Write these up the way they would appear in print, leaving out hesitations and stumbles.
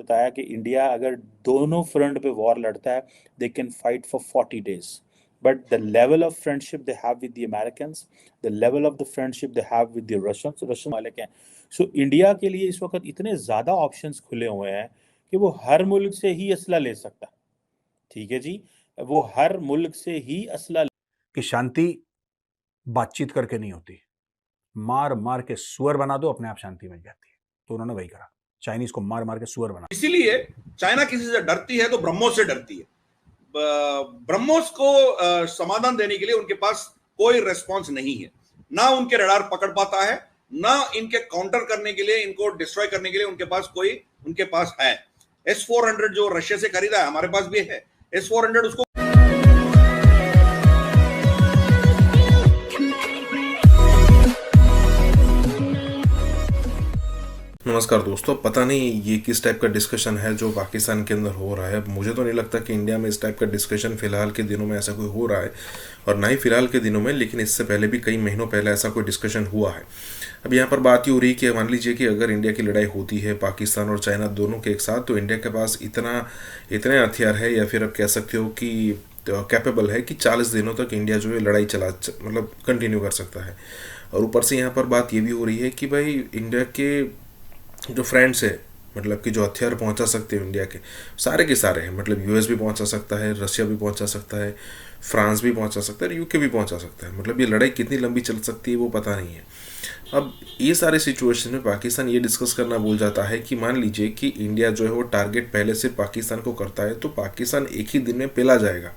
बताया कि इंडिया अगर दोनों फ्रंट पे वॉर लड़ता है they can fight for 40 days, but the level of friendship they have with the Americans, the level of the friendship they have with the Russian मालिक हैं। So India के लिए इस वक्त इतने ज़्यादा ऑप्शंस खुले हुए हैं कि वो हर मुल्क से ही असला ले सकता है। ठीक है जी, वो हर मुल्क से ही असला कि शांति बातचीत करके नहीं होती, मार मार के सुअर बना दो, अपने आप शांति मिल जाती है। तो उन्होंने वही करा, चाइनीज को मार मार के सुअर बना। इसीलिए चाइना किसी से डरती है तो ब्रह्मोस से डरती है। ब्रह्मोस को समाधान देने के लिए उनके पास कोई रेस्पॉन्स नहीं है, ना उनके रडार पकड़ पाता है, ना इनके काउंटर करने के लिए, इनको डिस्ट्रॉय करने के लिए उनके पास है। S-400 जो रशिया से खरीदा है, हमारे पास भी है S-400। उसको नमस्कार दोस्तों, पता नहीं ये किस टाइप का डिस्कशन है जो पाकिस्तान के अंदर हो रहा है। मुझे तो नहीं लगता कि इंडिया में इस टाइप का डिस्कशन फिलहाल के दिनों में ऐसा कोई हो रहा है, और ना ही फिलहाल के दिनों में, लेकिन इससे पहले भी कई महीनों पहले ऐसा कोई डिस्कशन हुआ है। अब यहाँ पर बात ये हो रही कि मान लीजिए कि अगर इंडिया की लड़ाई होती है पाकिस्तान और चाइना दोनों के एक साथ, तो इंडिया के पास इतने हथियार है, या फिर आप कह सकते हो कि कैपेबल है कि 40 दिनों तक इंडिया जो है लड़ाई मतलब कंटिन्यू कर सकता है। और ऊपर से यहाँ पर बात ये भी हो रही है कि भाई इंडिया के जो फ्रेंड्स है, मतलब कि जो हथियार पहुंचा सकते हैं इंडिया के सारे हैं। मतलब यूएस भी पहुंचा सकता है, रशिया भी पहुंचा सकता है, फ्रांस भी पहुंचा सकता है, यूके भी पहुंचा सकता है। मतलब ये लड़ाई कितनी लंबी चल सकती है वो पता नहीं है। अब ये सारे सिचुएशन में पाकिस्तान ये डिस्कस करना भूल जाता है कि मान लीजिए कि इंडिया जो है वो टारगेट पहले से पाकिस्तान को करता है, तो पाकिस्तान एक ही दिन में पेला जाएगा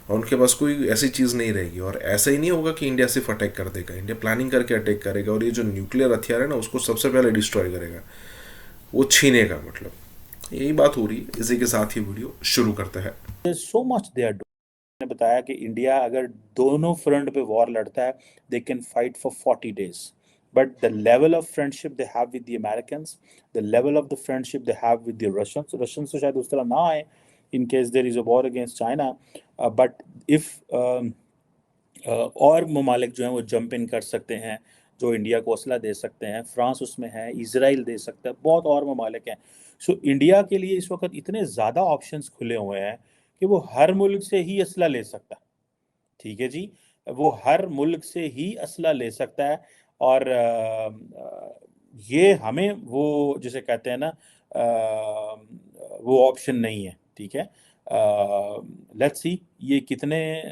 और उनके पास कोई ऐसी चीज़ नहीं रहेगी। और ऐसा ही नहीं होगा कि इंडिया सिर्फ अटैक कर देगा, इंडिया प्लानिंग करके अटैक करेगा, और ये जो न्यूक्लियर हथियार है ना उसको सबसे पहले डिस्ट्रॉय करेगा, वो छीनेगा। मतलब यही बात हो रही है। इसी के साथ ही वीडियो शुरू करते हैं। So much they are. ने बताया कि इंडिया अगर दोनों फ्रंट पे वॉर लड़ता है they can fight for 40 days, but the level of friendship they have with the Americans, the level of the friendship they have with the Russians तो शायद उस तरह ना आए in case there is a war against China, but if और ममालिक जो हैं वो जंप इन कर सकते हैं जो इंडिया को असला दे सकते हैं। फ्रांस उसमें है, इजराइल दे सकता है, बहुत और ममालिक हैं। सो इंडिया के लिए इस वक्त इतने ज़्यादा ऑप्शंस खुले हुए हैं कि वो हर मुल्क से ही असला ले सकता है। ठीक है जी, वो हर मुल्क से ही असला ले सकता है। और ये हमें वो जिसे कहते हैं ना वो ऑप्शन नहीं है। ठीक है, लेट्स सी ये कितने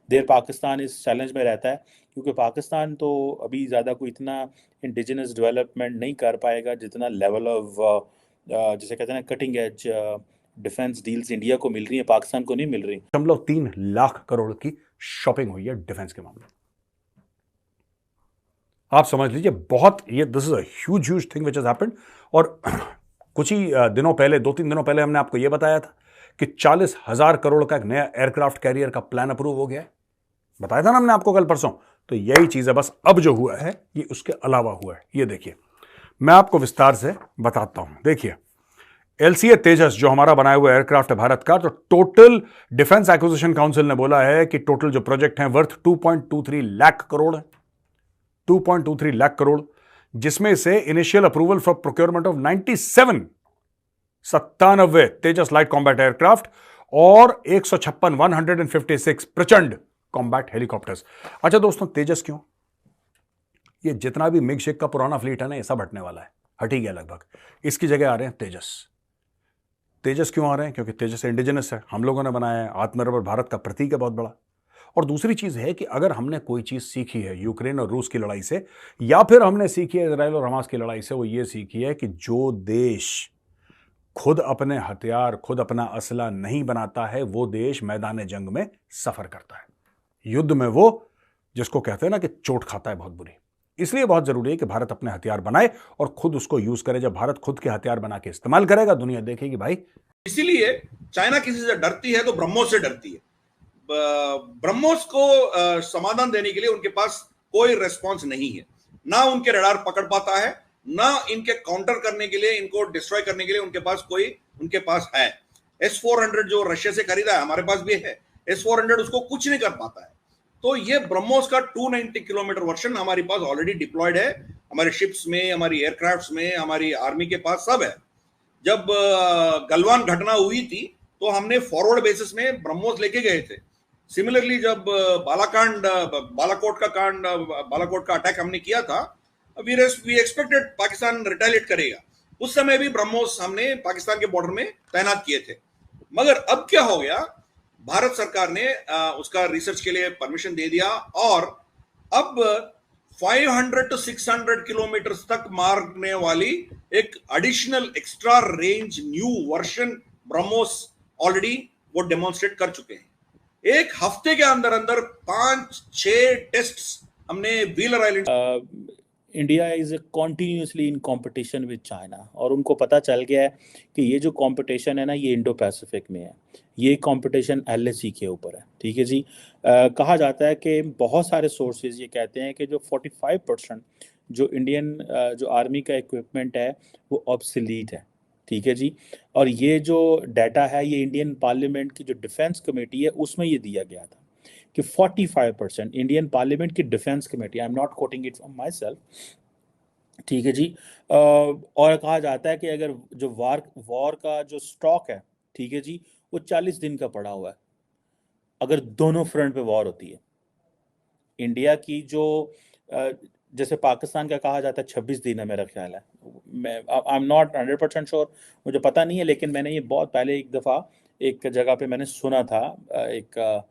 देर पाकिस्तान इस चैलेंज में रहता है, क्योंकि पाकिस्तान तो अभी ज़्यादा कोई इतना इंडिजिनस डेवलपमेंट नहीं कर पाएगा जितना लेवल ऑफ जिसे कहते हैं ना cutting edge defence deals India को मिल रही है, पाकिस्तान को नहीं मिल रही। 3 लाख करोड़ की शॉपिंग हुई है डिफेंस के मामले। आप समझ लीजिए, बहुत ये this is a huge thing which has happened. और कुछ ही दिनों पहले, 2-3 दिनों पहले हमने आपको यह बताया था कि 40,000 करोड़ का एक नया एयरक्राफ्ट कैरियर का प्लान अप्रूव हो गया है। बताया था ना हमने आपको कल परसों। तो यही चीज है, बस अब जो हुआ है ये उसके अलावा हुआ है। ये देखिए, मैं आपको विस्तार से बताता हूं। देखिए, एलसीए तेजस जो हमारा बनाया हुआ एयरक्राफ्ट है भारत का, तो टोटल डिफेंस एक्विजिशन काउंसिल ने बोला है कि टोटल जो प्रोजेक्ट है वर्थ 2.23 लाख करोड़ है। 2.23 लाख करोड़, जिसमें से initial approval for procurement of 97 Tejas light combat aircraft और 156 प्रचंड कॉम्बैट हेलीकॉप्टर्स। अच्छा दोस्तों, तेजस क्यों? ये जितना भी मिग शेक का पुराना फ्लीट है ना, ये सब हटने वाला है, हट ही गया लगभग। इसकी जगह आ रहे हैं तेजस। तेजस क्यों आ रहे हैं? क्योंकि तेजस इंडिजिनस है, हम लोगों ने बनाया है, आत्मनिर्भर भारत का प्रतीक है बहुत बड़ा। और दूसरी चीज है कि अगर हमने कोई चीज सीखी है यूक्रेन और रूस की लड़ाई से, या फिर हमने सीखी है इजराइल और हमास की लड़ाई से, वो ये सीखी है कि जो देश खुद अपने हथियार, खुद अपना असला नहीं बनाता है, वो देश मैदान जंग में सफर करता है। युद्ध में वो, जिसको कहते हैं ना कि चोट खाता है बहुत बुरी। इसलिए बहुत जरूरी है कि भारत अपने हथियार बनाए और खुद उसको यूज करे। जब भारत खुद के हथियार बना के इस्तेमाल करेगा, दुनिया देखेगी भाई। इसीलिए चाइना किसी से डरती है तो ब्रह्मोस से डरती है। ब्रह्मोस को समाधान देने के लिए उनके पास कोई रेस्पॉन्स नहीं है, ना उनके रडार पकड़ पाता है, ना इनके काउंटर करने के लिए, इनको डिस्ट्रॉय करने के लिए उनके पास है। S-400 जो रशिया से खरीदा है, हमारे पास भी है S-400। उसको कुछ नहीं कर पाता है। तो ये ब्रह्मोस का 290 किलोमीटर वर्जन हमारे पास ऑलरेडी डिप्लॉयड है, हमारे शिप्स में, हमारी एयरक्राफ्ट्स में, हमारी आर्मी के पास सब है। जब गलवान घटना हुई थी तो हमने फॉरवर्ड बेसिस में ब्रह्मोस लेके गए थे। सिमिलरली जब बालाकोट का अटैक हमने किया था, वी एक्सपेक्टेड पाकिस्तान रिटेलिएट करेगा। उस समय भी ब्रह्मोस हमने पाकिस्तान के बॉर्डर में तैनात किए थे। मगर अब क्या हो गया, भारत सरकार ने उसका रिसर्च के लिए परमिशन दे दिया और अब 500 to 600 किलोमीटर तक मारने वाली एक additional extra range new version BrahMos already वो डेमोन्स्ट्रेट कर चुके हैं। एक हफ्ते के अंदर अंदर 5-6 टेस्ट हमने wheeler island. India is continuously in competition with China, और उनको पता चल गया है कि ये जो कंपटीशन है ना, ये इंडो पैसिफिक में है, ये कंपटीशन LAC के ऊपर है। ठीक है जी। कहा जाता है कि बहुत सारे सोर्सेज ये कहते हैं कि जो 45% जो इंडियन जो आर्मी का इक्विपमेंट है वो ऑब्सोलीट है। ठीक है जी। और ये जो डाटा है ये इंडियन पार्लियामेंट की जो डिफेंस कमेटी है उसमें ये दिया गया था कि 45% इंडियन पार्लियामेंट की defence committee, I am not coating it from my self, ठीक है जी। और कहा जाता है कि अगर जो वॉर का जो स्टॉक है, ठीक है जी, वो 40 दिन का पड़ा हुआ है अगर दोनों फ्रंट पे वॉर होती है। इंडिया की जो जैसे पाकिस्तान का कहा जाता है 26 दिन है मेरा ख्याल है, मैं आई एम नॉट 100% श्योर, मुझे पता नहीं है, लेकिन मैंने ये बहुत पहले एक दफ़ा एक जगह पे मैंने सुना था, एक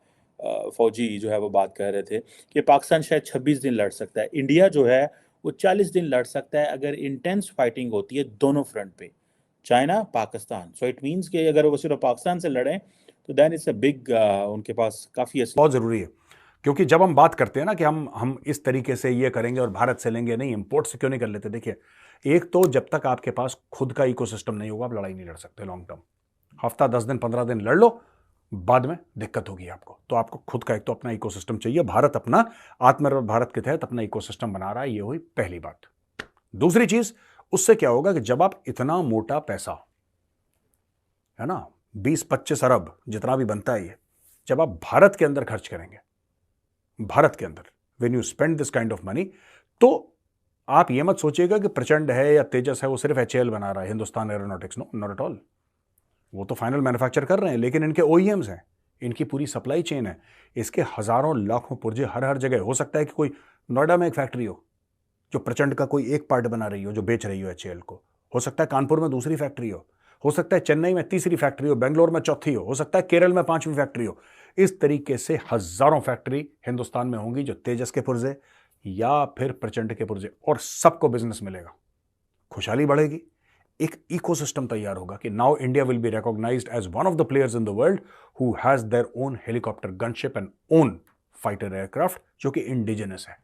फौजी जो है वो बात कर रहे थे कि पाकिस्तान शायद 26 दिन लड़ सकता है, इंडिया जो है वो 40 दिन लड़ सकता है अगर इंटेंस फाइटिंग होती है दोनों फ्रंट पे, China Pakistan. So it means कि अगर वो सिर्फ पाकिस्तान से लड़ें तो देन इट्स अ बिग, उनके पास काफ़ी बहुत ज़रूरी है, क्योंकि जब हम बात करते हैं ना कि हम इस तरीके से ये करेंगे और भारत से लेंगे, नहीं, इंपोर्ट से क्यों नहीं कर लेते। देखिए, एक तो जब तक आपके पास खुद का इकोसिस्टम नहीं होगा आप लड़ाई नहीं लड़ सकते लॉन्ग टर्म। हफ्ता 10 दिन 15 दिन लड़ लो, बाद में दिक्कत होगी आपको। तो आपको खुद का एक तो अपना इकोसिस्टम चाहिए। भारत अपना आत्मनिर्भर भारत के तहत अपना इकोसिस्टम बना रहा है, ये हुई पहली बात। दूसरी चीज, उससे क्या होगा कि जब आप इतना मोटा पैसा है ना 20-25 अरब जितना भी बनता है, ये जब आप भारत के अंदर खर्च करेंगे, भारत के अंदर, when you spend this kind of money, तो आप ये मत सोचिएगा कि प्रचंड है या तेजस है वो सिर्फ HAL बना रहा है, Hindustan aeronautics, no, not at all. वो तो फाइनल मैन्युफैक्चर कर रहे हैं, लेकिन इनके OEMs हैं, इनकी पूरी सप्लाई चेन है, इसके हजारों लाखों पुर्जे हर जगह। हो सकता है कि कोई नोएडा में एक फैक्ट्री हो जो प्रचंड का कोई एक पार्ट बना रही हो, जो बेच रही हो HAL को। हो सकता है कानपुर में दूसरी फैक्ट्री हो सकता है चेन्नई में तीसरी फैक्ट्री हो, बेंगलोर में चौथी हो सकता है केरल में 5वीं फैक्ट्री हो। इस तरीके से हजारों फैक्ट्री हिंदुस्तान में होंगी जो तेजस के पुर्जे या फिर प्रचंड के पुर्जे, और सबको बिजनेस मिलेगा, खुशहाली बढ़ेगी, एक इकोसिस्टम तैयार होगा कि now India will be recognised as one of the players in the world who has their own helicopter gunship and own fighter aircraft जो कि इंडिजिनस है।